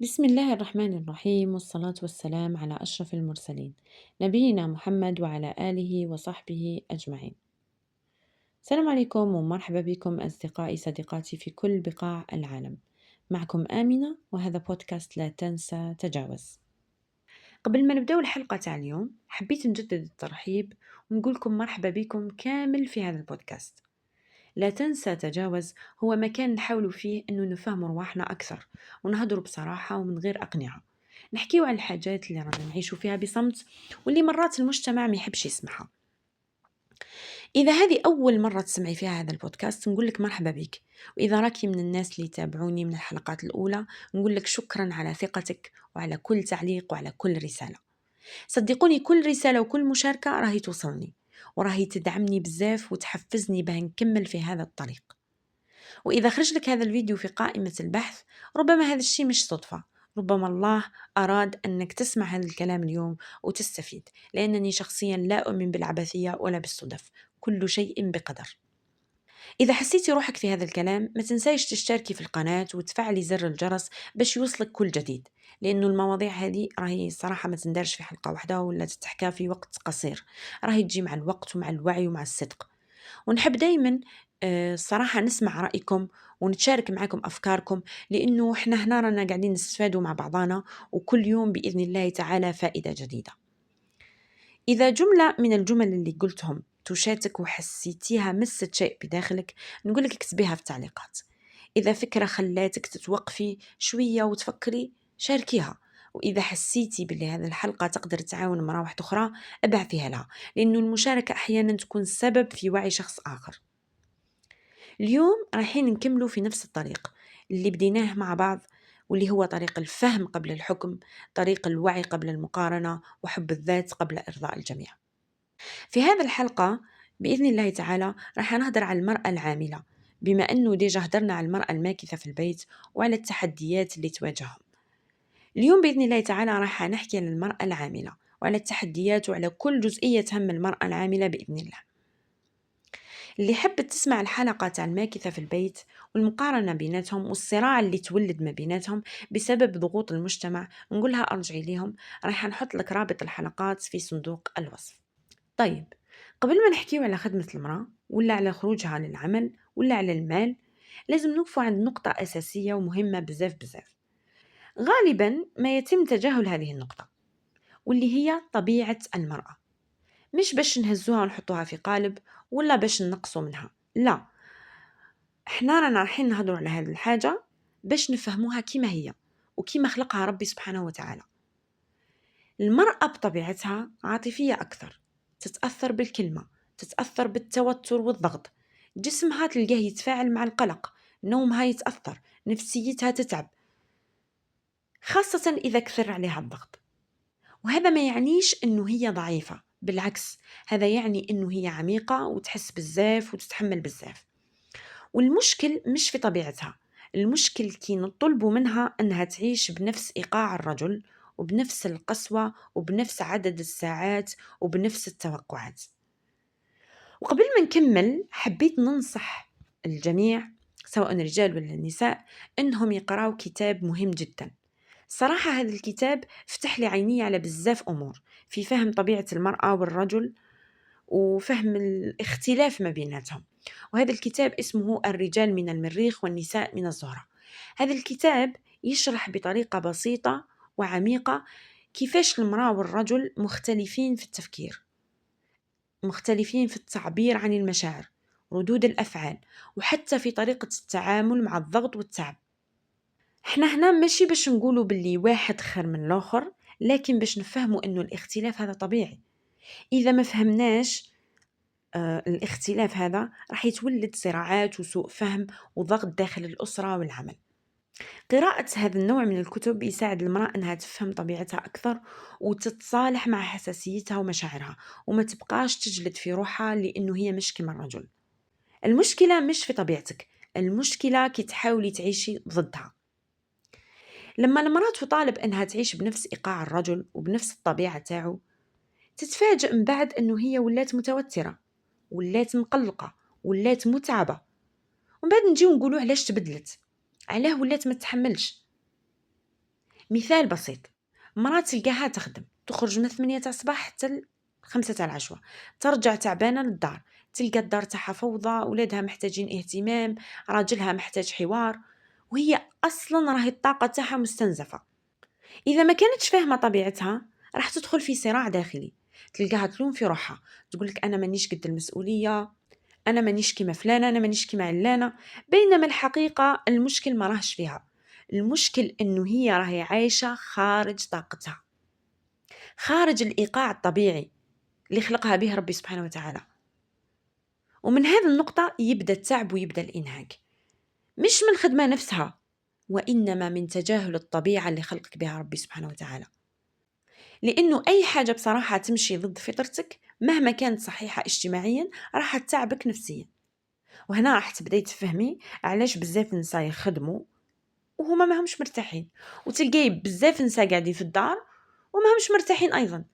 بسم الله الرحمن الرحيم والصلاة والسلام على أشرف المرسلين نبينا محمد وعلى آله وصحبه أجمعين. السلام عليكم ومرحبا بكم أصدقائي صديقاتي في كل بقاع العالم. معكم آمنة وهذا بودكاست لا تنسى تجاوز. قبل ما نبدأ الحلقة تاع اليوم حبيت نجدد الترحيب ونقولكم مرحبا بكم كامل في هذا البودكاست. لا تنسى تجاوز هو مكان نحاول فيه أنه نفهم رواحنا أكثر ونهضر بصراحة ومن غير أقنعة، نحكيو على الحاجات اللي رانا نعيشو فيها بصمت واللي مرات المجتمع ما يحبش يسمعها. إذا هذه أول مرة تسمعي فيها هذا البودكاست نقولك مرحبا بك، وإذا راكي من الناس اللي يتابعوني من الحلقات الأولى نقولك شكرا على ثقتك وعلى كل تعليق وعلى كل رسالة. صدقوني كل رسالة وكل مشاركة راهي توصلني وراهي تدعمني بزاف وتحفزني باه نكمل في هذا الطريق. وإذا خرج لك هذا الفيديو في قائمة البحث ربما هذا الشيء مش صدفة، ربما الله أراد أنك تسمع هذا الكلام اليوم وتستفيد، لأنني شخصيا لا أؤمن بالعبثية ولا بالصدف، كل شيء بقدر. إذا حسيتي روحك في هذا الكلام ما تنسايش تشتركي في القناة وتفعلي زر الجرس باش يوصلك كل جديد، لأنه المواضيع هذه راهي صراحة ما تندرش في حلقة واحدة ولا تتحكى في وقت قصير، راهي تجي مع الوقت ومع الوعي ومع الصدق. ونحب دايما الصراحة نسمع رأيكم ونتشارك معكم أفكاركم، لأنه إحنا هنا رانا قاعدين نستفادوا مع بعضنا وكل يوم بإذن الله تعالى فائدة جديدة. إذا جملة من الجمل اللي قلتهم توشاتك وحسيتيها مست شيء بداخلك نقولك اكتبيها في التعليقات. إذا فكرة خلاتك تتوقفي شوية وتفكري شاركيها. وإذا حسيتي باللي هذه الحلقة تقدر تعاون مع واحدة أخرى ابعثيها لها، لأنه المشاركة أحيانا تكون سبب في وعي شخص آخر. اليوم رايحين نكملوا في نفس الطريق اللي بديناه مع بعض، واللي هو طريق الفهم قبل الحكم، طريق الوعي قبل المقارنة، وحب الذات قبل إرضاء الجميع. في هذه الحلقة بإذن الله تعالى راح نهضر على المرأة العاملة، بما أنه ديجا هدرنا على المرأة الماكثة في البيت وعلى التحديات اللي تواجههم. اليوم بإذن الله تعالى راح نحكي عن المرأة العاملة وعلى التحديات وعلى كل جزئية تهم المرأة العاملة بإذن الله. اللي حبت تسمع الحلقة تاع الماكثة في البيت والمقارنة بيناتهم والصراع اللي تولد ما بيناتهم بسبب ضغوط المجتمع نقولها أرجعي ليهم، راح نحط لك رابط الحلقات في صندوق الوصف. طيب، قبل ما نحكيو على خدمة المرأة ولا على خروجها للعمل ولا على المال، لازم نوقفوا عند نقطة أساسية ومهمة بزاف بزاف. غالبا ما يتم تجاهل هذه النقطة، واللي هي طبيعة المرأة. مش باش نهزوها ونحطوها في قالب ولا باش ننقصوا منها، لا، احنا رانا رايحين نهضروا على هذه الحاجة باش نفهموها كيما هي وكيما خلقها ربي سبحانه وتعالى. المرأة بطبيعتها عاطفية أكثر، تتأثر بالكلمة، تتأثر بالتوتر والضغط، جسمها تلقاه يتفاعل مع القلق، نومها يتأثر، نفسيتها تتعب، خاصة إذا كثر عليها الضغط. وهذا ما يعنيش أنه هي ضعيفة، بالعكس هذا يعني أنه هي عميقة وتحس بزاف وتتحمل بزاف. والمشكل مش في طبيعتها، المشكل كي نطلب منها أنها تعيش بنفس إيقاع الرجل وبنفس القسوة وبنفس عدد الساعات وبنفس التوقعات. وقبل ما نكمل حبيت ننصح الجميع سواء الرجال ولا النساء أنهم يقرأوا كتاب مهم جدا. صراحة هذا الكتاب فتح لي عيني على بزاف أمور في فهم طبيعة المرأة والرجل وفهم الاختلاف ما بيناتهم. وهذا الكتاب اسمه الرجال من المريخ والنساء من الزهرة. هذا الكتاب يشرح بطريقة بسيطة وعميقة كيفاش المرأة والرجل مختلفين في التفكير، مختلفين في التعبير عن المشاعر، ردود الأفعال، وحتى في طريقة التعامل مع الضغط والتعب. احنا هنا ماشي باش نقولوا باللي واحد خير من الآخر، لكن باش نفهموا انه الاختلاف هذا طبيعي. إذا ما فهمناش الاختلاف هذا راح يتولد صراعات وسوء فهم وضغط داخل الأسرة والعمل. قراءة هذا النوع من الكتب يساعد المرأة أنها تفهم طبيعتها أكثر وتتصالح مع حساسيتها ومشاعرها وما تبقاش تجلد في روحها لأنه هي مش كما الرجل. المشكلة مش في طبيعتك، المشكلة كي تحاولي تعيشي ضدها. لما المرأة تطالب أنها تعيش بنفس إيقاع الرجل وبنفس الطبيعة تاعو تتفاجأ من بعد أنه هي ولات متوترة، ولات مقلقة، ولات متعبة. ومن بعد نجيو نقولوا علاش تبدلت، علاه ولات ما تتحملش. مثال بسيط، مرأة تلقاها تخدم، تخرج من 8 تاع الصباح حتى 5 تاع العشوة، ترجع تعبانة للدار، تلقى الدار تاعها فوضى، ولادها محتاجين اهتمام، راجلها محتاج حوار، وهي أصلا راهي الطاقة تاعها مستنزفة. إذا ما كانتش فاهمة طبيعتها راح تدخل في صراع داخلي، تلقاها تلوم في روحها، تقولك أنا مانيش قد المسؤولية، أنا مانيش كيما فلانة، أنا مانيش كيما علانة. بينما الحقيقة المشكل ما راهش فيها، المشكل إنه هي راهي عايشة خارج طاقتها، خارج الإيقاع الطبيعي اللي خلقها به ربي سبحانه وتعالى. ومن هذه النقطة يبدأ التعب ويبدأ الإنهاك، مش من الخدمة نفسها، وإنما من تجاهل الطبيعة اللي خلقك بها ربي سبحانه وتعالى. لأنه أي حاجة بصراحة تمشي ضد فطرتك مهما كانت صحيحة اجتماعيا راح تتعبك نفسيا. وهنا راح تبداي تفهمي علاش بزاف نساء يخدموا وهما ما همش مرتاحين، وتلقاي بزاف نساء قاعدين في الدار وما همش مرتاحين ايضا.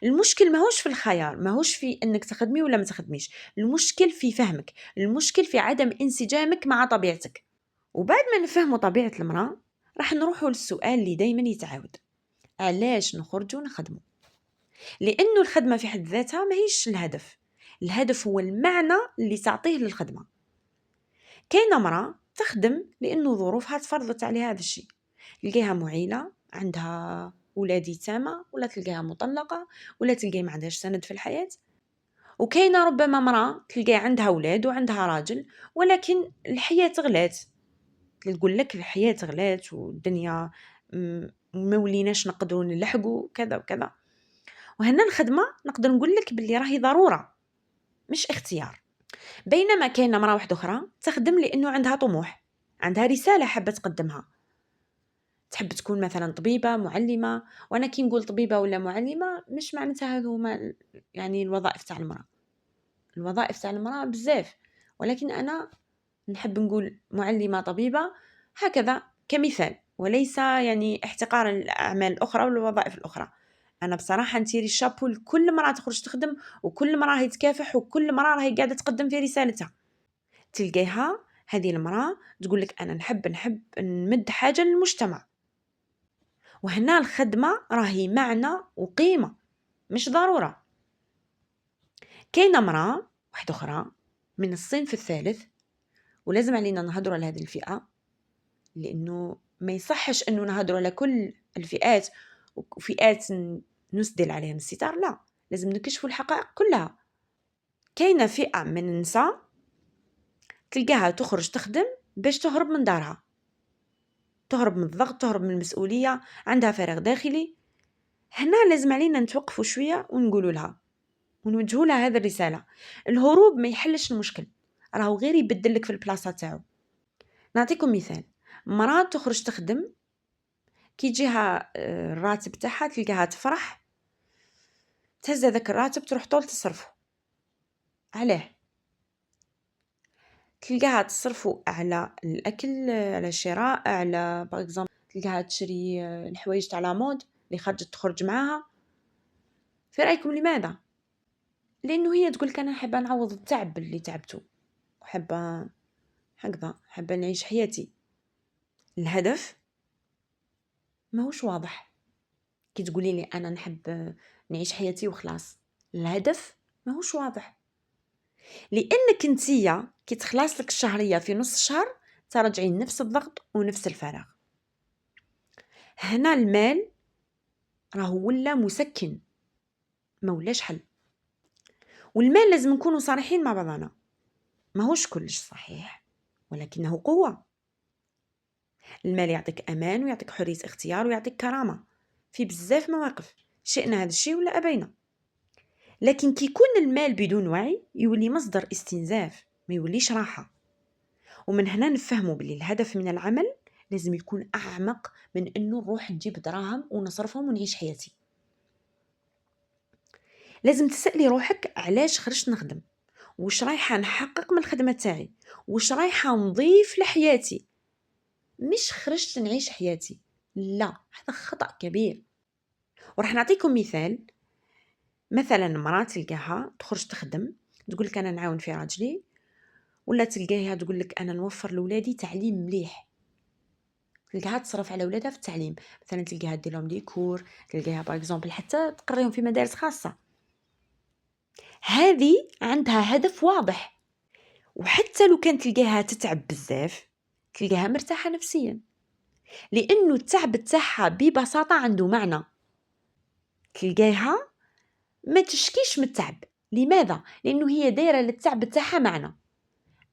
المشكل ماهوش في الخيار، ماهوش في انك تخدمي ولا ما تخدميش، المشكل في فهمك، المشكل في عدم انسجامك مع طبيعتك. وبعد ما نفهموا طبيعة المرأة راح نروحوا للسؤال اللي دايما يتعاود، علاش نخرجوا نخدموا؟ لأنه الخدمة في حد ذاتها ماهيش الهدف، الهدف هو المعنى اللي تعطيه للخدمة. كاينة مرأة تخدم لأنه ظروفها تفرضت عليها هذا الشيء، تلقيها معيلة عندها أولاد يتامى، ولا تلقيها مطلقة، ولا تلقي ما عندهاش سند في الحياة. وكاينة ربما مرأة تلقي عندها أولاد وعندها راجل، ولكن الحياة غلات، تقول لك الحياة غلات والدنيا ما وليناش نقدروا نلحقوا كذا وكذا. وهنا الخدمة نقدر نقول لك باللي راهي ضرورة مش اختيار. بينما كاينه مرأة واحدة أخرى تخدم لأنه عندها طموح، عندها رسالة حابة تقدمها، تحب تكون مثلا طبيبة، معلمة. وأنا كي نقول طبيبة ولا معلمة مش معناتها هذو هما يعني الوظائف تاع المرأة، الوظائف تاع المرأة بزاف، ولكن أنا نحب نقول معلمة طبيبة هكذا كمثال، وليس يعني احتقار الأعمال الأخرى والوظائف الأخرى. أنا بصراحة نتيري الشابو لكل مرأة تخرج تخدم، وكل مرأة هي تكافح، وكل مرأة راهي قاعدة تقدم في رسالتها. تلقيها هذه المرأة تقول لك أنا نحب نمد حاجة للمجتمع. وهنا الخدمة راهي معنى وقيمة مش ضرورة. كاينة مرأة واحدة أخرى من الصنف الثالث، ولازم علينا نهضروا على هذه الفئة، لأنه ما يصحش أنه نهضروا على كل الفئات وفئات نسدل عليهم الستار، لا، لازم نكشفوا الحقائق كلها. كاينة فئة من النساء تلقاها تخرج تخدم باش تهرب من دارها، تهرب من الضغط، تهرب من المسؤولية، عندها فراغ داخلي. هنا لازم علينا نتوقفوا شوية ونقولوا لها ونوجهوا لها هذه الرسالة، الهروب ما يحلش المشكل، راهو غير يبدلك في البلاصة تاعو. نعطيكم مثال، مرأة تخرج تخدم كي يجيها الراتب تاعها تلقاها تفرح، تهز هذاك الراتب تروح طول تصرفه. علاه؟ تلقاها تصرفه على الأكل، على الشراء، على باغ اكزومبل تلقاها تشري الحوايج تاع لا مود اللي خرجت تخرج معاها. في رأيكم لماذا؟ لأنه هي تقول لك أنا حابة نعوض التعب اللي تعبته، وحابة هكذا، حابة نعيش حياتي. الهدف ماهوش واضح. كي تقولي لي أنا نحب نعيش حياتي وخلاص، الهدف ماهوش واضح، لأنك انتيا كي تخلص لك الشهرية في نص الشهر ترجعين نفس الضغط ونفس الفراغ. هنا المال راهو ولا مسكن ما ولاش حل. والمال لازم نكونوا صريحين مع بعضنا، ماهوش كلش صحيح ولكنه قوة. المال يعطيك أمان ويعطيك حرية اختيار ويعطيك كرامة في بزاف مواقف، شئنا هذا الشيء ولا أبينا. لكن كي يكون المال بدون وعي يولي مصدر استنزاف، ما يوليش راحة. ومن هنا نفهموا باللي الهدف من العمل لازم يكون أعمق من أنه نروح نجيب دراهم ونصرفهم ونعيش حياتي. لازم تسألي روحك علاش خرجت نخدم، وش رايحة نحقق من الخدمة تاعي، وش رايحة نضيف لحياتي. مش خرجت نعيش حياتي، لا، هذا خطأ كبير. وراح نعطيكم مثال، مثلا مرأة تلقاها تخرج تخدم تقول لك أنا نعاون في راجلي، ولا تلقاها تقول لك أنا نوفر لولادي تعليم مليح. تلقاها تصرف على ولادها في التعليم، مثلا تلقاها دير لهم ديكور، تلقاها باغ اكزومبل حتى تقريهم في مدارس خاصه. هذه عندها هدف واضح. وحتى لو كانت تلقاها تتعب بزاف تلقاها مرتاحه نفسيا، لانه التعب تاعها ببساطه عنده معنى. تلقاها ما تشكيش من التعب. لماذا؟ لانه هي دايره للتعب تاعها معنى.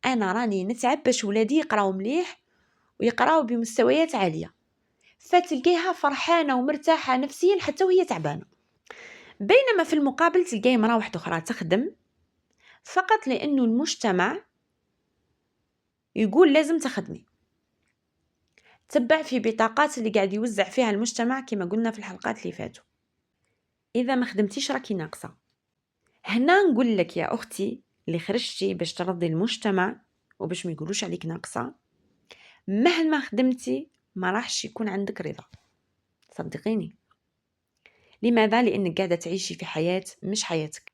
انا راني نتعب باش ولادي يقراو مليح ويقراو بمستويات عاليه، فتلقيها فرحانه ومرتاحه نفسيا حتى وهي تعبانه. بينما في المقابل تلقاي مراه واحده اخرى تخدم فقط لانه المجتمع يقول لازم تخدمي، تبع في بطاقات اللي قاعد يوزع فيها المجتمع كما قلنا في الحلقات اللي فاتوا. اذا ما خدمتيش راكي ناقصه. هنا نقول لك يا اختي اللي خرجتي باش ترضي المجتمع وباش ما يقولوش عليك ناقصه، مهما خدمتي ما راحش يكون عندك رضا، صدقيني. لماذا؟ لانك قاعده تعيشي في حياه مش حياتك.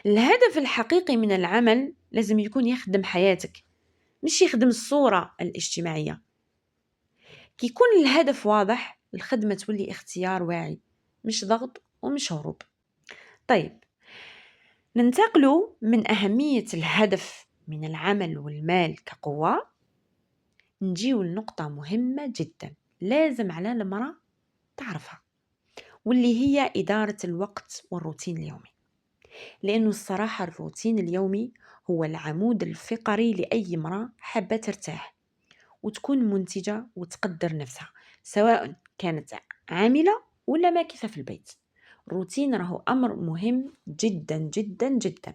الهدف الحقيقي من العمل لازم يكون يخدم حياتك، مش يخدم الصوره الاجتماعيه. كي يكون الهدف واضح الخدمه تولي اختيار واعي، مش ضغط ومش هروب. طيب، ننتقل من أهمية الهدف من العمل والمال كقوة، نجيو لنقطة مهمة جدا لازم على المرأة تعرفها، واللي هي إدارة الوقت والروتين اليومي. لأنه الصراحة الروتين اليومي هو العمود الفقري لأي امرأة حابة ترتاح وتكون منتجة وتقدر نفسها، سواء كانت عاملة ولا ماكثة في البيت. الروتين راهو أمر مهم جدا جدا جدا.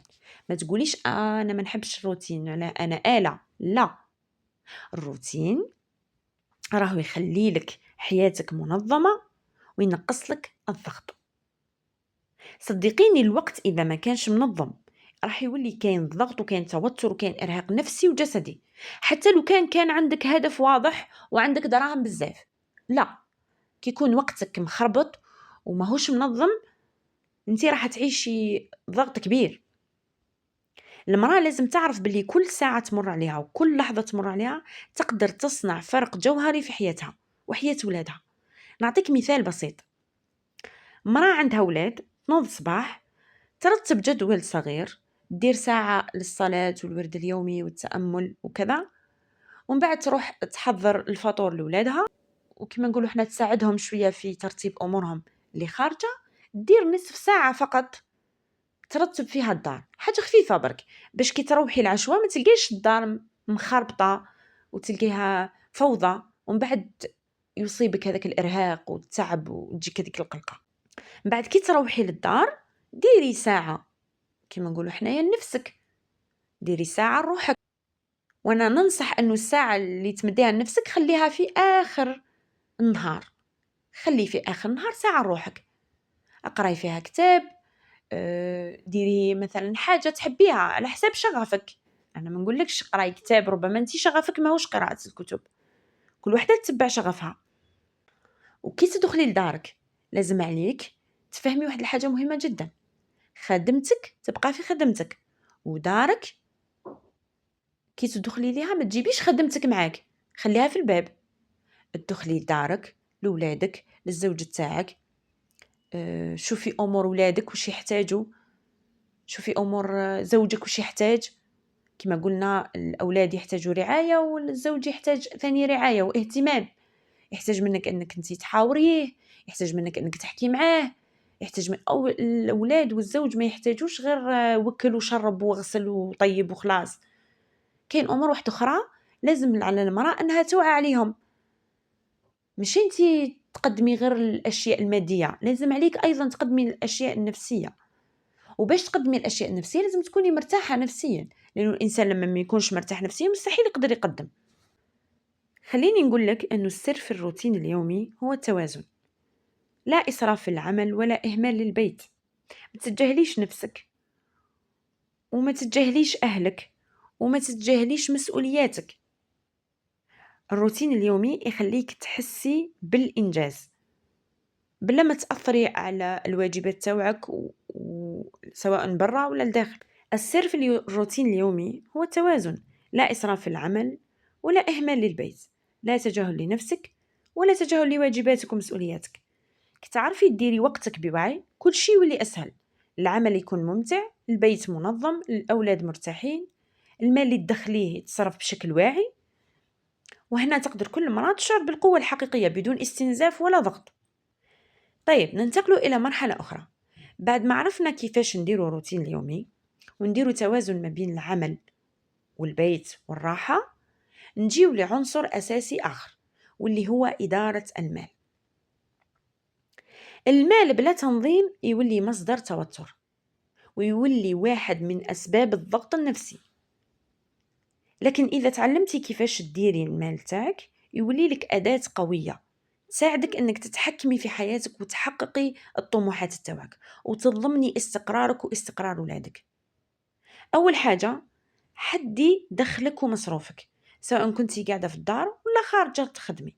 ما تقوليش أنا ما نحبش الروتين، أنا آلة. لا، الروتين راهو يخلي لك حياتك منظمة وينقص لك الضغط. صدقيني الوقت إذا ما كانش منظم راح يولي كاين ضغط وكاين توتر وكاين إرهاق نفسي وجسدي. حتى لو كان عندك هدف واضح وعندك دراهم بزاف، لا، كي يكون وقتك مخربط وماهوش منظم انتي راح تعيشي ضغط كبير. المرأة لازم تعرف باللي كل ساعة تمر عليها وكل لحظة تمر عليها تقدر تصنع فرق جوهري في حياتها وحياة ولادها. نعطيك مثال بسيط. مرأة عندها ولاد تنوض الصباح ترتب جدول صغير، دير ساعة للصلاة والورد اليومي والتأمل وكذا، ومن بعد تروح تحضر الفطور لولادها، وكما نقولوا احنا تساعدهم شوية في ترتيب أمورهم اللي خارجة. دير نصف ساعة فقط ترتب فيها الدار، حاجة خفيفة برك، باش كي تروحي العشوة ما تلقيش الدار مخربطة وتلقيها فوضى، ومن بعد يصيبك هذاك الإرهاق والتعب وتجيك هذيك القلقة. من بعد كي تروحي للدار ديري ساعة كما نقولوا حنايا لنفسك، ديري ساعة لروحك. وانا ننصح انه الساعة اللي تمديها لنفسك خليها في اخر النهار، خلي في اخر النهار ساعة لروحك، اقراي فيها كتاب، ديري مثلا حاجة تحبيها على حساب شغفك. انا ما نقولكش قراي كتاب، ربما انت شغفك ماهوش قراءة الكتب، كل وحدة تتبع شغفها. وكي تدخلي لدارك لازم عليك تفهمي واحد الحاجة مهمة جدا، خدمتك تبقى في خدمتك، ودارك كي تدخلي ليها ما تجيبيش خدمتك معاك، خليها في الباب. تدخلي لدارك لولادك للزوج تاعك، شوفي امور ولادك وش يحتاجوا، شوفي امور زوجك وش يحتاج. كما قلنا الاولاد يحتاجوا رعايه والزوج يحتاج ثاني رعايه واهتمام، يحتاج منك انك انت تحاوريه، يحتاج منك انك تحكي معاه، يحتاج من أو الاولاد والزوج ما يحتاجوش غير وكل وشرب وغسل وطيب وخلاص. كاين امور واحده اخرى لازم على المراه انها توعى عليهم، مش انت تقدمي غير الاشياء الماديه، لازم عليك ايضا تقدمي الاشياء النفسيه. وباش تقدمي الاشياء النفسيه لازم تكوني مرتاحه نفسيا، لانه الانسان لما ما يكونش مرتاح نفسيا مستحيل يقدر يقدم. خليني نقول لك انه السر في الروتين اليومي هو التوازن، لا اسراف في العمل ولا اهمال للبيت. ما تتجاهليش نفسك وما تتجاهليش اهلك وما تتجاهليش مسؤولياتك. الروتين اليومي يخليك تحسي بالإنجاز بلا ما تأثري على الواجبات تاوعك سواء برا ولا الداخل. السر في الروتين اليومي هو التوازن، لا إسراف في العمل ولا إهمال للبيت، لا تجاهل لنفسك ولا تجاهل لواجباتك ومسؤولياتك. كي تعرفي ديري وقتك بوعي كل شيء يولي أسهل، العمل يكون ممتع، البيت منظم، الأولاد مرتاحين، المال اللي تدخليه يتصرف بشكل واعي. وهنا تقدر كل مرة تشعر بالقوة الحقيقية بدون استنزاف ولا ضغط. طيب ننتقل إلى مرحلة أخرى. بعد ما عرفنا كيفاش نديرو روتين اليومي ونديرو توازن ما بين العمل والبيت والراحة، نجيو لعنصر أساسي آخر واللي هو إدارة المال. المال بلا تنظيم يولي مصدر توتر، ويولي واحد من أسباب الضغط النفسي. لكن إذا تعلمتي كيفاش تديري المال تاعك يولي لك أداة قوية تساعدك أنك تتحكمي في حياتك وتحققي الطموحات تاعك وتضمني استقرارك واستقرار ولادك. أول حاجة، حدي دخلك ومصروفك، سواء كنتي قاعدة في الدار ولا خارجة تخدمي.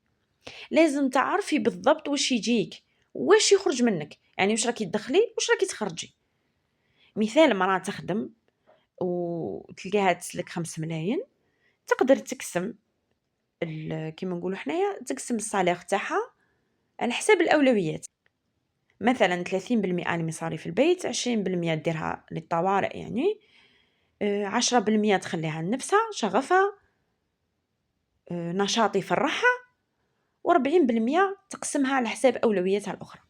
لازم تعرفي بالضبط واش يجيك واش يخرج منك، يعني واش راكي تدخلي واش راكي تخرجي. مثال، مرأة تخدم وتلقاها تسلك 5 ملايين، تقدر تقسم كيما نقولوا حنايا تقسم الصالير تاعها على حساب الأولويات. مثلا 30% لمصاريف البيت، 20% ديرها للطوارئ، يعني 10% تخليها لنفسها شغفها نشاط يفرحها، و40% تقسمها على حساب أولوياتها الأخرى.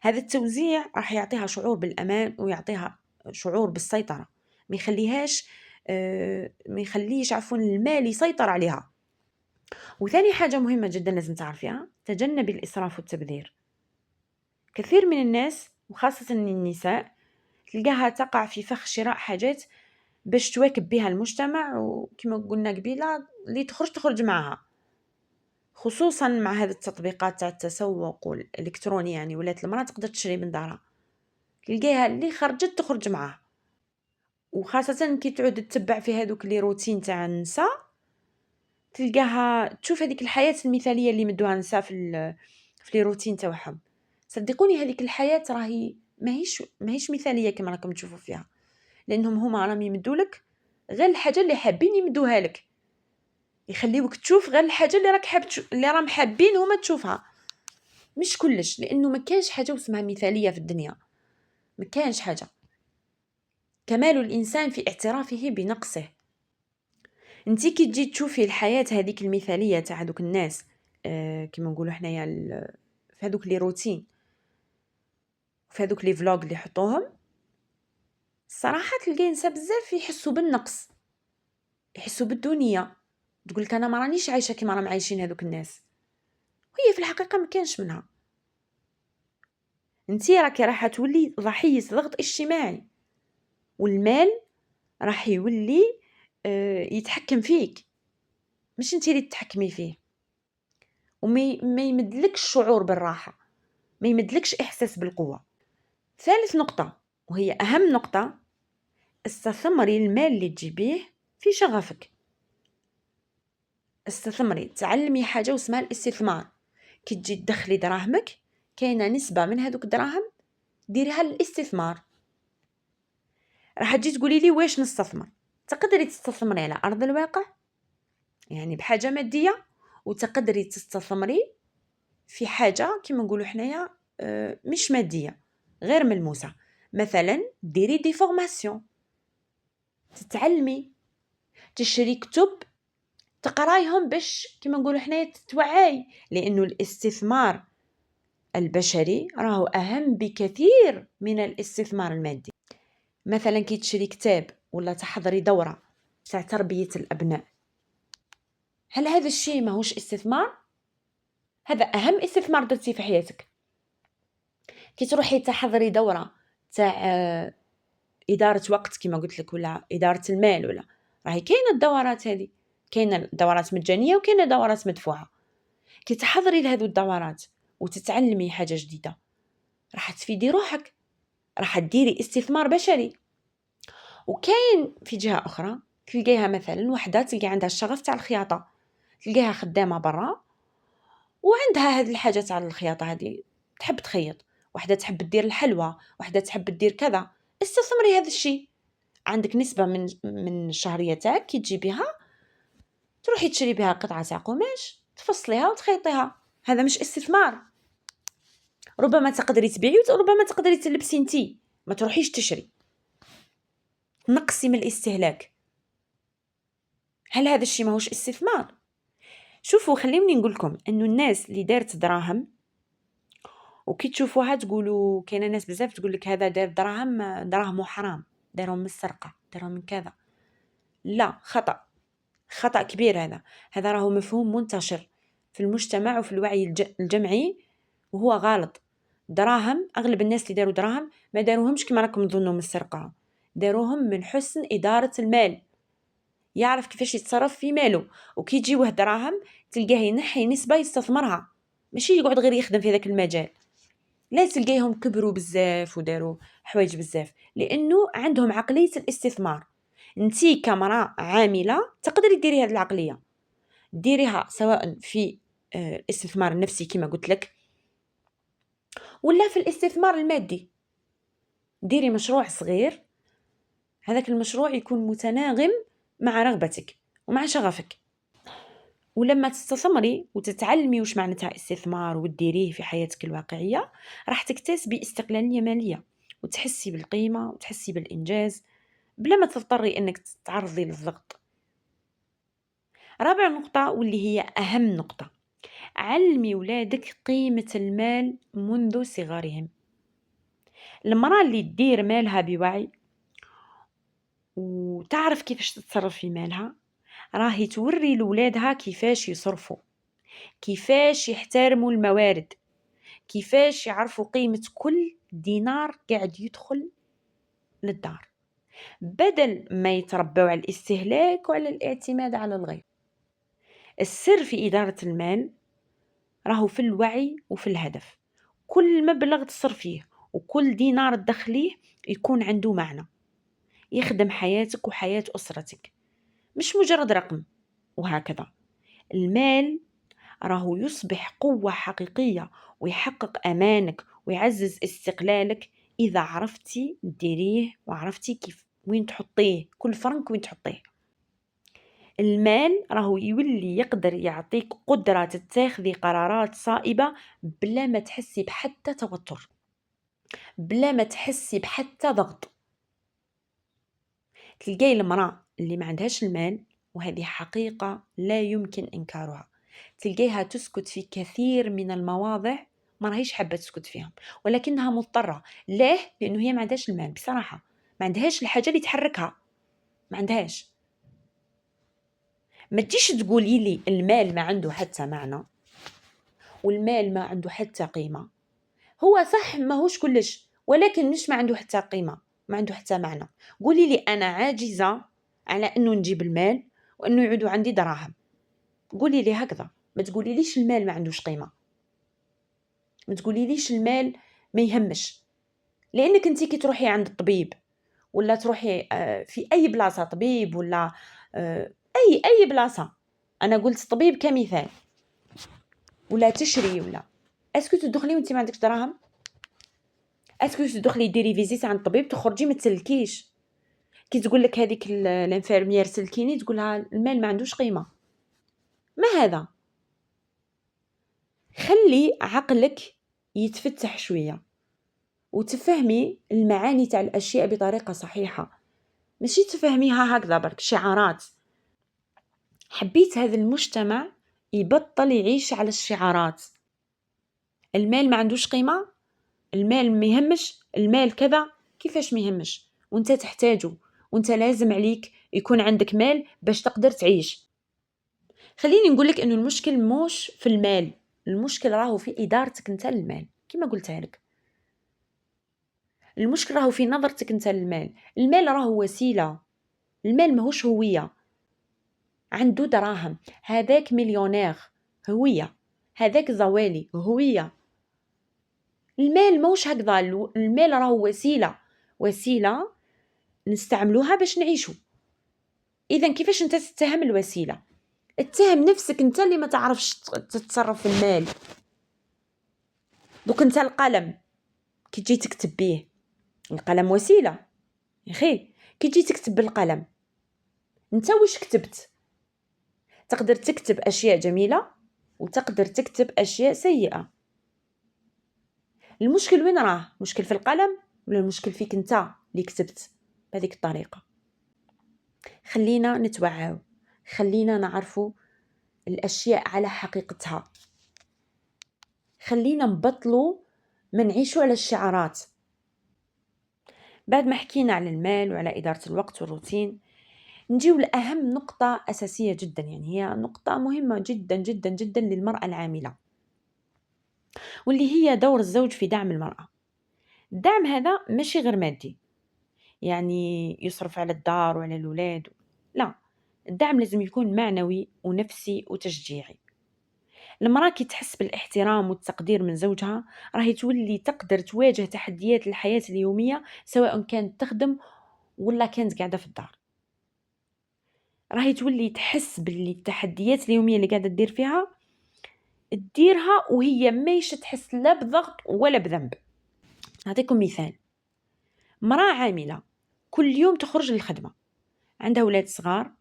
هذا التوزيع راح يعطيها شعور بالأمان ويعطيها شعور بالسيطرة، ما يخليش عفوا المال يسيطر عليها. وثاني حاجة مهمة جدا لازم تعرفيها، تجنبي الإسراف والتبذير. كثير من الناس وخاصة النساء تلقاها تقع في فخ شراء حاجات باش تواكب بها المجتمع، وكما قلنا قبيلة اللي تخرج معها، خصوصا مع هذه التطبيقات تاع التسوق الإلكتروني. يعني ولات المرأة تقدر تشري من دارها، تلقاها اللي خرجت تخرج معها. وخاصة كي تعود تتبع في هذوك لي روتين تاع النساء، تلقاها تشوف هذيك الحياة المثالية اللي مدوها النساء في لي روتين تاعهم. صدقوني هذيك الحياة راهي ماهيش مثالية كما راكم تشوفوا فيها، لأنهم هما راهم يمدولك غير الحاجة اللي حابين يمدوها لك، يخليوك تشوف غير الحاجة اللي راك حاب اللي راهم حابين هما تشوفها، مش كلش. لأنه ما كانش حاجة اسمها مثالية في الدنيا، ما كانش حاجة. كمال الإنسان في اعترافه بنقصه. انتي كي تجي تشوفي الحياة هذيك المثالية تاع هذوك الناس، كما نقولوا حنايا في هذوك لي روتين، في هذوك لي فلوغ اللي يحطوهم، الصراحة تلقاي نساء بزاف يحسوا بالنقص، يحسوا بالدنيا، تقول لك انا ما رانيش عايشه كيما راهم عايشين هذوك الناس، وهي في الحقيقه ما كانش منها. انتي راكي راح تولي ضحيه ضغط اجتماعي، والمال راح يولي يتحكم فيك، مش انتي اللي تتحكمي فيه. وما يمدلكش شعور بالراحه، ما يمدلكش احساس بالقوه. ثالث نقطه وهي اهم نقطه، استثمري المال اللي تجيبيه في شغفك. استثمري، تعلمي حاجه اسمها الاستثمار. كي تجي تدخلي دراهمك كاينه نسبه من هذوك الدراهم ديرها للاستثمار. راح تجي تقولي لي واش نستثمر؟ تقدري تستثمري على ارض الواقع، يعني بحاجه ماديه، وتقدري تستثمري في حاجه كما نقولوا حنايا مش ماديه، غير ملموسه. مثلا ديري دي فورماسيون، تتعلمي، تشري كتب تقرايهم باش كما نقولوا حنايا تتوعي، لانه الاستثمار البشري راهو أهم بكثير من الاستثمار المادي. مثلا كي تشري كتاب ولا تحضري دورة تاع تربية الأبناء، هل هذا الشيء ماهوش استثمار؟ هذا أهم استثمار درتي في حياتك. كي تروحي تحضري دورة تاع إدارة وقت كما قلت لك، ولا إدارة المال، ولا راهي كاينة الدورات هذه، كاينة دورات مجانية وكاينة دورات مدفوعة. كي تحضري لهذو الدورات وتتعلمي حاجة جديدة راح تفيدي روحك، راح تديري استثمار بشري. وكاين في جهة أخرى تلقيها مثلا وحدة تلقي عندها الشغف تاع الخياطة، تلقيها خدامة برا وعندها هذه الحاجة تاع الخياطة هذه، تحب تخيط، وحدة تحب تدير الحلوى، وحدة تحب تدير كذا. استثمري هذا الشيء، عندك نسبة من الشهرية تاعك كي تجيبيها تروحي تشري بها قطعة تاع قماش، تفصليها وتخيطيها، هذا مش استثمار. ربما تقدري تبيعي وربما تقدري تلبسي انتي، ما تروحيش تشري، نقصي من الاستهلاك. هل هذا الشيء ماهوش استثمار؟ شوفوا، خليوني نقول لكم انه الناس اللي دارت دراهم وكي تشوفوها تقولوا، كاينه ناس بزاف تقول لك هذا دار دراهم، دراهمه حرام، دارهم من السرقه، دارهم من كذا. لا، خطأ كبير. هذا راهو مفهوم منتشر في المجتمع وفي الوعي الجمعي، وهو غلط. دراهم، اغلب الناس اللي داروا دراهم ما داروهمش كما راكم تظنوا من السرقه، داروهم من حسن اداره المال، يعرف كيفاش يتصرف في ماله. وكي يجيوه دراهم تلقاه ينحي نسبه يستثمرها، ماشي يقعد غير يخدم في ذاك المجال. لا، تلقاهم كبروا بزاف وداروا حوايج بزاف، لانه عندهم عقليه الاستثمار. انتي كامراه عامله تقدري ديري هذه العقليه، ديريها سواء في الاستثمار النفسي كما قلت لك، ولا في الاستثمار المادي. ديري مشروع صغير، هذاك المشروع يكون متناغم مع رغبتك ومع شغفك. ولما تستثمري وتتعلمي وش معناتها استثمار وتديريه في حياتك الواقعية، راح تكتسبي استقلالية مالية وتحسي بالقيمة وتحسي بالإنجاز بلا ما تضطري أنك تتعرضي للضغط. رابع نقطة واللي هي أهم نقطة، علمي ولادك قيمة المال منذ صغارهم. المرأة اللي تدير مالها بوعي وتعرف كيفاش تتصرف في مالها، راهي توري لولادها كيفاش يصرفوا، كيفاش يحترموا الموارد، كيفاش يعرفوا قيمة كل دينار قاعد يدخل للدار، بدل ما يتربوا على الاستهلاك وعلى الاعتماد على الغير. السر في إدارة المال راهو في الوعي وفي الهدف. كل مبلغ تصرفيه وكل دينار تدخليه يكون عنده معنى، يخدم حياتك وحياة أسرتك، مش مجرد رقم. وهكذا المال راهو يصبح قوة حقيقية ويحقق أمانك ويعزز استقلالك إذا عرفتي تديريه وعرفتي كيف وين تحطيه، كل فرنك وين تحطيه. المال راهو يولي يقدر يعطيك قدرة تتخذي قرارات صائبة بلا ما تحسي بحتى توتر، بلا ما تحسي بحتى ضغط. تلقاي المرأة اللي ما عندهاش المال، وهذه حقيقة لا يمكن إنكارها، تلقيها تسكت في كثير من المواضع ما راهيش حابة تسكت فيهم، ولكنها مضطرة. ليه؟ لأنه هي ما عندهاش المال، بصراحة ما عندهاش الحاجة اللي تحركها، ما عندهاش. ما تجيش تقولي لي المال ما عنده حتى معنى والمال ما عنده حتى قيمة. هو صح ما هوش كلش، ولكن مش ما عنده حتى قيمة، ما عنده حتى معنى. قولي لي أنا عاجزة على أنه نجيب المال وأنه يعودوا عندي دراهم، قولي لي هكذا. ما تقولي ليش المال ما عندوش قيمة، ما تقولي ليش المال ما يهمش. لأنك انتي كي تروحي عند الطبيب ولا تروحي في أي بلاصة، طبيب ولا أي بلاصة، أنا قلت طبيب كمثال، ولا تشري ولا اسكو تدخلي وانتي ما عندكش دراهم؟ اسكو تدخلي ديري فيزيت عند الطبيب تخرجي ما تسلكيش؟ كي تقول لك هذيك الانفيرميير سلكيني تقولها المال ما عندوش قيمة. ما هذا؟ خلي عقلك يتفتح شوية وتفهمي المعاني تاع الأشياء بطريقة صحيحة، ماشي تفهميها هكذا برك شعارات. حبيت هذا المجتمع يبطل يعيش على الشعارات. المال ما عندوش قيمة، المال ما يهمش، المال كذا. كيفاش ما يهمش وانت تحتاجه، وانت لازم عليك يكون عندك مال باش تقدر تعيش. خليني نقولك انه المشكل موش في المال، المشكل راهو في إدارتك انت للمال. كما قلتها لك، المشكل راهو في نظرتك انت للمال. المال راهو وسيلة، المال ماهوش هوية. عنده دراهم، هذاك مليونير، هوية. هذاك زوالي، هوية. المال موش هكذا، المال راهو وسيلة نستعملوها باش نعيشو. إذا كيفاش انت تتهم الوسيلة؟ اتهم نفسك انت اللي ما تعرفش تتصرف في المال. دوك انت القلم كي تجي تكتب بيه، القلم وسيلة يا اخي، كي تجي تكتب بالقلم انت واش كتبت؟ تقدر تكتب اشياء جميلة وتقدر تكتب أشياء سيئة. المشكل وين راه؟ المشكل في القلم ولا المشكل فيك انت اللي كتبت بهذيك الطريقة؟ خلينا نتوعاو، خلينا نعرفوا الأشياء على حقيقتها، خلينا نبطلوا ما نعيشوا على الشعارات. بعد ما حكينا على المال وعلى إدارة الوقت والروتين، نجيو لأهم نقطة أساسية جدا، يعني هي نقطة مهمة جدا جدا جدا للمرأة العاملة، واللي هي دور الزوج في دعم المرأة. الدعم هذا ماشي غير مادي، يعني يصرف على الدار وعلى الأولاد، لا، الدعم لازم يكون معنوي ونفسي وتشجيعي. المرأة كي تحس بالاحترام والتقدير من زوجها راهي تولي تقدر تواجه تحديات الحياة اليومية، سواء كانت تخدم ولا كانت قاعدة في الدار. راهي تولي تحس باللي التحديات اليومية اللي قاعدة تدير فيها تديرها وهي مايش تحس لا بضغط ولا بذنب. نعطيكم مثال، مرأة عاملة كل يوم تخرج للخدمة، عندها ولاد صغار،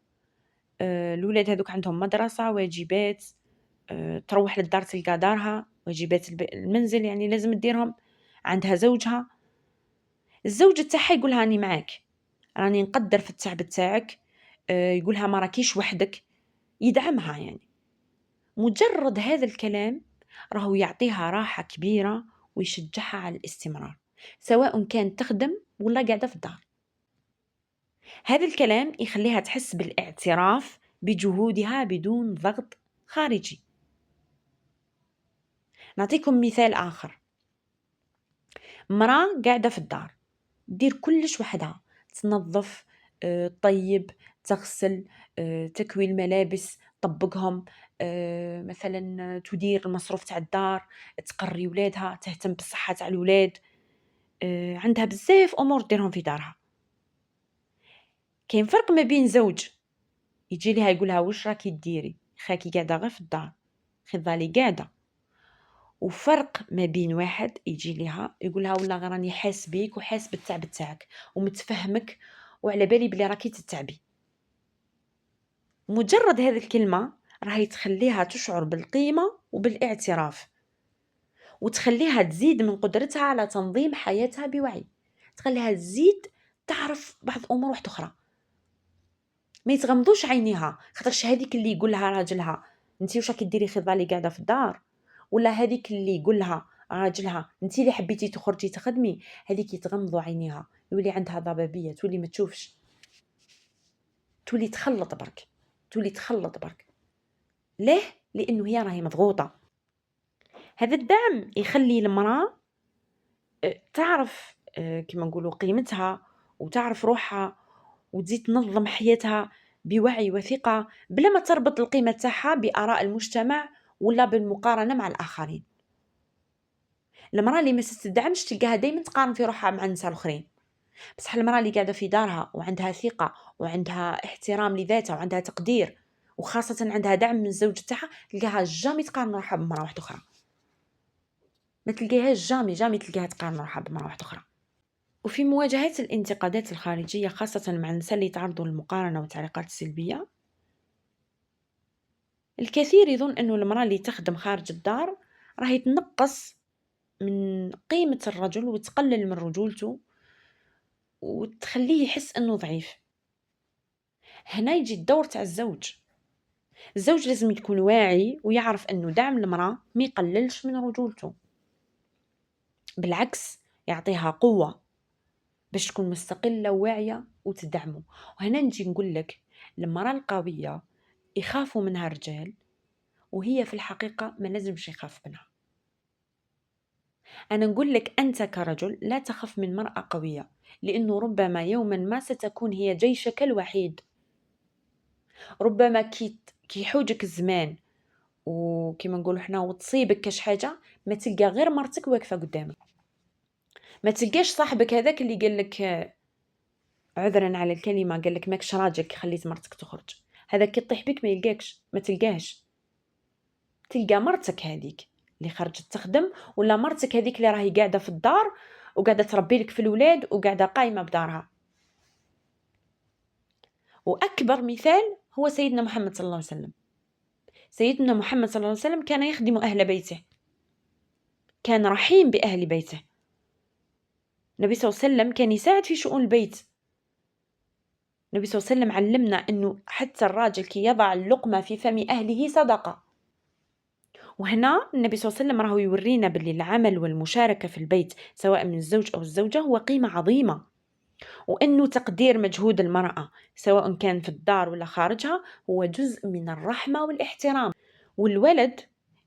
الولاد هذوك عندهم مدرسة، واجبات، تروح للدار تلقى دارها، واجبات المنزل يعني لازم تديرهم، عندها زوجها. الزوج تاعها يقولها راني معاك، راني نقدر في التعب تاعك، يقولها ما راكيش وحدك، يدعمها. يعني مجرد هذا الكلام راهو يعطيها راحة كبيرة ويشجعها على الاستمرار، سواء كانت تخدم ولا قاعدة في الدار. هذا الكلام يخليها تحس بالاعتراف بجهودها بدون ضغط خارجي. نعطيكم مثال آخر، مرأة قاعدة في الدار دير كلش وحدها، تنظف، طيب، تغسل، تكوي الملابس، تطبقهم، مثلا تدير المصروف تاع الدار، تقري ولادها، تهتم بالصحة تاع الولاد، عندها بزاف أمور ديرهم في دارها. كاين فرق ما بين زوج يجي لها يقولها واش راكي ديري، خاكي قاعدة غير في الدار، خذالي قاعدة. وفرق ما بين واحد يجي لها يقولها والله غير راني حاس بيك وحاس بالتعب تاعك ومتفهمك وعلى بالي بلي راكي تتعبي. مجرد هذه الكلمة راهي تخليها تشعر بالقيمة وبالاعتراف، وتخليها تزيد من قدرتها على تنظيم حياتها بوعي، تخليها تزيد تعرف بعض أمور واحدة أخرى. ما يتغمضوش عينيها، خاطرش هذيك اللي يقولها راجلها انتي واش راكي ديري خضالي قاعدة في الدار، ولا هذيك اللي يقولها راجلها انتي اللي حبيتي تخرجي تخدمي، هذيك يتغمضوا عينيها، يولي عندها ضبابية، تولي ما تشوفش، تولي تخلط برك، تولي تخلط برك. ليه؟ لأنه هي راهي مضغوطة. هذا الدعم يخلي المرأة تعرف كما نقولوا قيمتها وتعرف روحها، وتزيد تنظم حياتها بوعي وثقة، بلا ما تربط القيمة تاعها بآراء المجتمع ولا بالمقارنة مع الآخرين. المرأة اللي ما تدعمش تلقاها دايما تقارن في روحها مع النساء الآخرين، بصح المرأة اللي قاعدة في دارها وعندها ثقة وعندها احترام لذاتها وعندها تقدير، وخاصة عندها دعم من الزوج تاعها، تلقاها جامي تقارن روحها بمرأة واحدة أخرى، ما تلقاهاش جامي تلقاها تقارن روحها بمرأة واحدة أخرى. وفي مواجهة الانتقادات الخارجية خاصة مع النساء اللي يتعرضوا للمقارنة والتعليقات السلبية، الكثير يظن أنه المرأة اللي تخدم خارج الدار راهي تنقص من قيمة الرجل وتقلل من رجولته وتخليه يحس أنه ضعيف. هنا يجي الدور تاع الزوج. الزوج لازم يكون واعي ويعرف أنه دعم المرأة ما يقللش من رجولته، بالعكس يعطيها قوة باش تكون مستقلة وواعية وتدعمه. وهنا نجي نقول لك، المرأة القوية يخافوا منها الرجال، وهي في الحقيقة ما لازمش يخاف منها. أنا نقول لك أنت كرجل لا تخف من مرأة قوية، لأنه ربما يوما ما ستكون هي جيشك الوحيد. ربما كي يحوجك الزمان وكما نقولوا حنا وتصيبك كاش حاجة، ما تلقى غير مرتك واقفة قدامك، ما تلقاش صاحبك هذاك اللي قال لك عذرا على الكلمة، قال لك ماكش راجل خليت مرتك تخرج، هذا كي طيح بك ما يلقاكش، ما تلقاهش. تلقى مرتك هذيك اللي خرجت تخدم، ولا مرتك هذيك اللي راهي قاعدة في الدار وقاعدة تربي لك في الولاد وقاعدة قايمة بدارها. وأكبر مثال هو سيدنا محمد صلى الله عليه وسلم. سيدنا محمد صلى الله عليه وسلم كان يخدم أهل بيته، كان رحيم بأهل بيته. النبي صلى الله عليه وسلم كان يساعد في شؤون البيت. النبي صلى الله عليه وسلم علمنا أنه حتى الراجل كي يضع اللقمة في فم أهله صدقة. وهنا النبي صلى الله عليه وسلم راهو يورينا باللي العمل والمشاركة في البيت سواء من الزوج أو الزوجة هو قيمة عظيمة، وأنه تقدير مجهود المرأة سواء كان في الدار ولا خارجها هو جزء من الرحمة والاحترام. والولد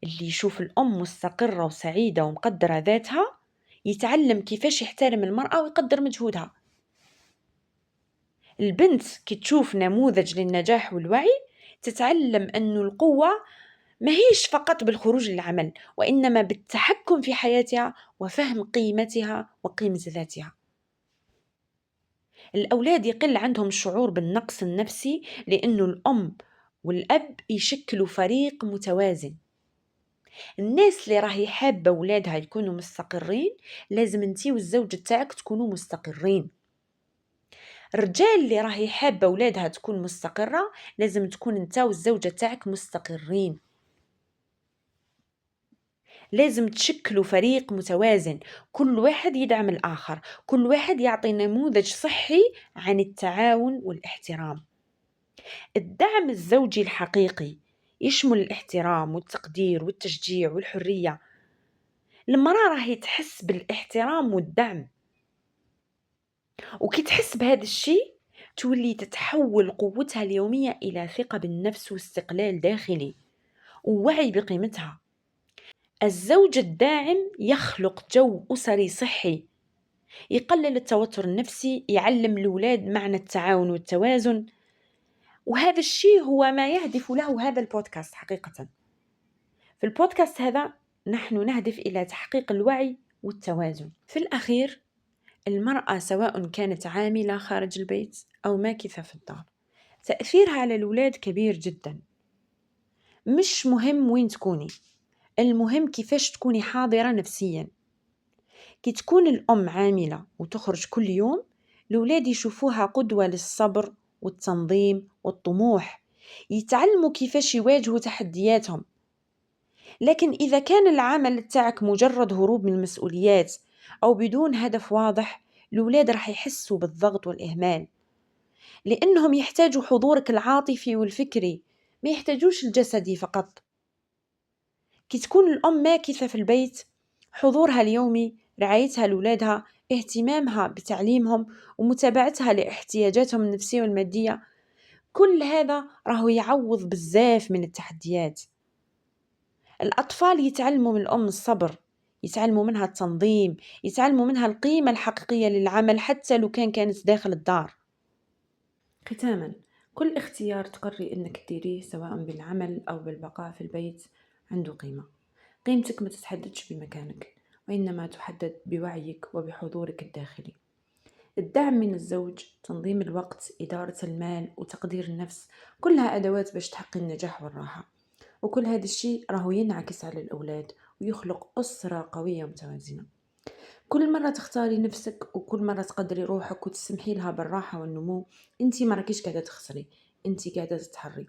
اللي يشوف الأم مستقرة وسعيدة ومقدرة ذاتها يتعلم كيفاش يحترم المرأة ويقدر مجهودها. البنت كي تشوف نموذج للنجاح والوعي تتعلم أن القوة ما هيش فقط بالخروج للعمل، وإنما بالتحكم في حياتها وفهم قيمتها وقيمة ذاتها. الأولاد يقل عندهم الشعور بالنقص النفسي لأنه الأم والأب يشكلوا فريق متوازن. الناس اللي راهي حابة أولادها يكونوا مستقرين لازم انتي والزوج تاعك تكونوا مستقرين. الرجال اللي راهي حابة أولادها تكون مستقرة لازم تكون انت والزوجة تاعك مستقرين. لازم تشكلوا فريق متوازن، كل واحد يدعم الآخر، كل واحد يعطي نموذج صحي عن التعاون والاحترام. الدعم الزوجي الحقيقي يشمل الاحترام والتقدير والتشجيع والحرية. المرأة راهي تحس بالاحترام والدعم، وكي تحس بهذا الشيء تولي تتحول قوتها اليومية إلى ثقة بالنفس واستقلال داخلي ووعي بقيمتها. الزوج الداعم يخلق جو أسري صحي، يقلل التوتر النفسي، يعلم الأولاد معنى التعاون والتوازن. وهذا الشيء هو ما يهدف له هذا البودكاست حقيقة. في البودكاست هذا نحن نهدف إلى تحقيق الوعي والتوازن. في الأخير المرأة سواء كانت عاملة خارج البيت أو ماكثة في الدار تأثيرها على الأولاد كبير جدا. مش مهم وين تكوني، المهم كيفاش تكوني حاضرة نفسيا. كي تكون الأم عاملة وتخرج كل يوم الأولاد يشوفوها قدوة للصبر والتنظيم والطموح، يتعلموا كيفاش يواجهوا تحدياتهم. لكن إذا كان العمل تاعك مجرد هروب من المسؤوليات أو بدون هدف واضح الأولاد راح يحسوا بالضغط والإهمال، لأنهم يحتاجوا حضورك العاطفي والفكري، ما يحتاجوش الجسدي فقط. كي تكون الأم ماكثة في البيت حضورها اليومي، رعايتها لأولادها، اهتمامها بتعليمهم ومتابعتها لاحتياجاتهم النفسية والمادية، كل هذا راهو يعوض بزاف من التحديات. الأطفال يتعلموا من الأم الصبر، يتعلموا منها التنظيم، يتعلموا منها القيمة الحقيقية للعمل حتى لو كانت داخل الدار. ختاما، كل اختيار تقرري أنك تديريه سواء بالعمل أو بالبقاء في البيت عنده قيمة. قيمتك ما تتحددش بمكانك، وإنما تحدد بوعيك وبحضورك الداخلي. الدعم من الزوج، تنظيم الوقت، إدارة المال وتقدير النفس كلها أدوات باش تحقق النجاح والراحة. وكل هذا الشيء راهو ينعكس على الأولاد ويخلق أسرة قوية متوازنة. كل مرة تختاري نفسك وكل مرة تقدري روحك وتسمحي لها بالراحة والنمو، انتي ما راكيش قاعدة تخسري، انتي قاعدة تتحري.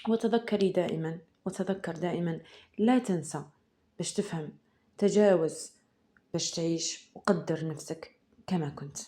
وتذكر دائما لا تنسى باش تفهم، تجاوز باش تعيش، وقدر نفسك كما كنت.